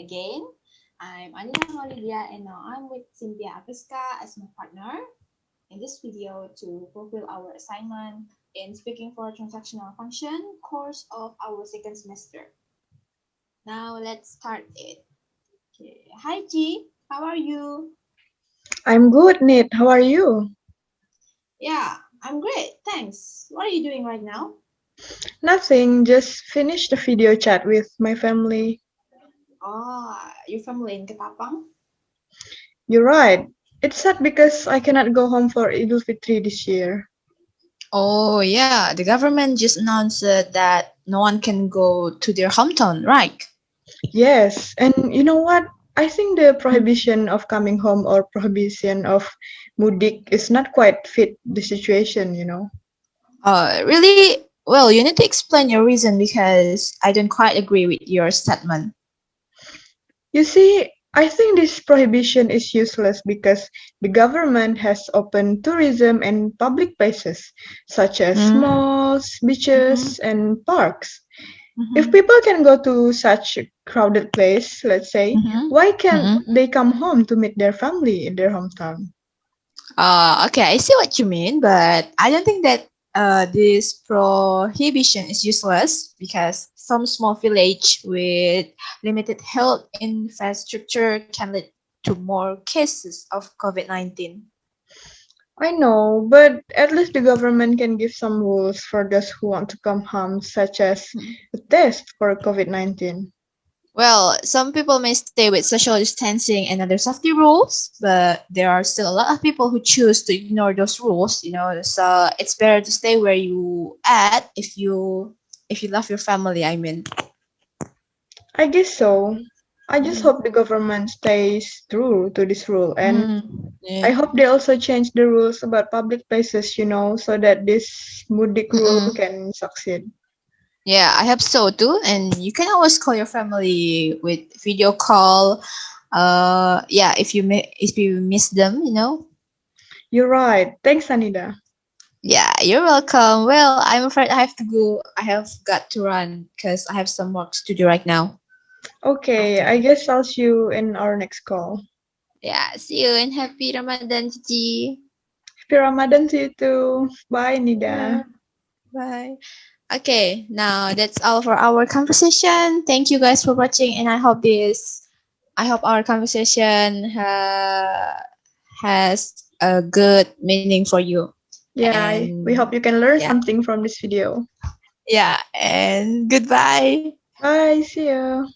again. I'm Annida Maulidia and now I'm with Cyntia Apriska as my partner in this video to fulfill our assignment in Speaking for Transactional Function course of our second semester. Now let's start it. Okay. Hi G, how are you? I'm good, Nate. How are you? Yeah, I'm great, thanks. What are you doing right now? Nothing, just finished a video chat with my family. Oh, your family in Ketapang? You're right. It's sad because I cannot go home for Idul Fitri this year. Oh, yeah, the government just announced that no one can go to their hometown, right? Yes, and you know what? I think the prohibition of coming home or prohibition of Mudik is not quite fit the situation. Really? Well, you need to explain your reason because I don't quite agree with your statement. You see, I think this prohibition is useless because the government has opened tourism and public places such as malls, beaches, and parks. If people can go to such a crowded place, let's say, why can't they come home to meet their family in their hometown? Okay, I see what you mean, but I don't think that this prohibition is useless because some small village with limited health infrastructure can lead to more cases of COVID-19. I know, but at least the government can give some rules for those who want to come home, such as a test for COVID-19. Well, some people may stay with social distancing and other safety rules, but there are still a lot of people who choose to ignore those rules. So it's better to stay where you at if you love your family, I mean. I guess so. I just hope the government stays true to this rule, and I Yeah. hope they also change the rules about public places, so that this Mudik rule can succeed. Yeah, I hope so too. And you can always call your family with video call. Yeah, if you miss them. You're right. Thanks, Annida. Yeah, you're welcome. Well, I'm afraid I have to go. I have got to run because I have some work to do right now. Okay, I guess I'll see you in our next call. Yeah, see you and happy Ramadan, Cici. Happy Ramadan to you too. Bye, Nida. Yeah, bye. Okay, now that's all for our conversation. Thank you guys for watching, and I hope our conversation has a good meaning for you. Yeah, we And hope you can learn yeah, something from this video. yeah, and goodbye. Bye, see you.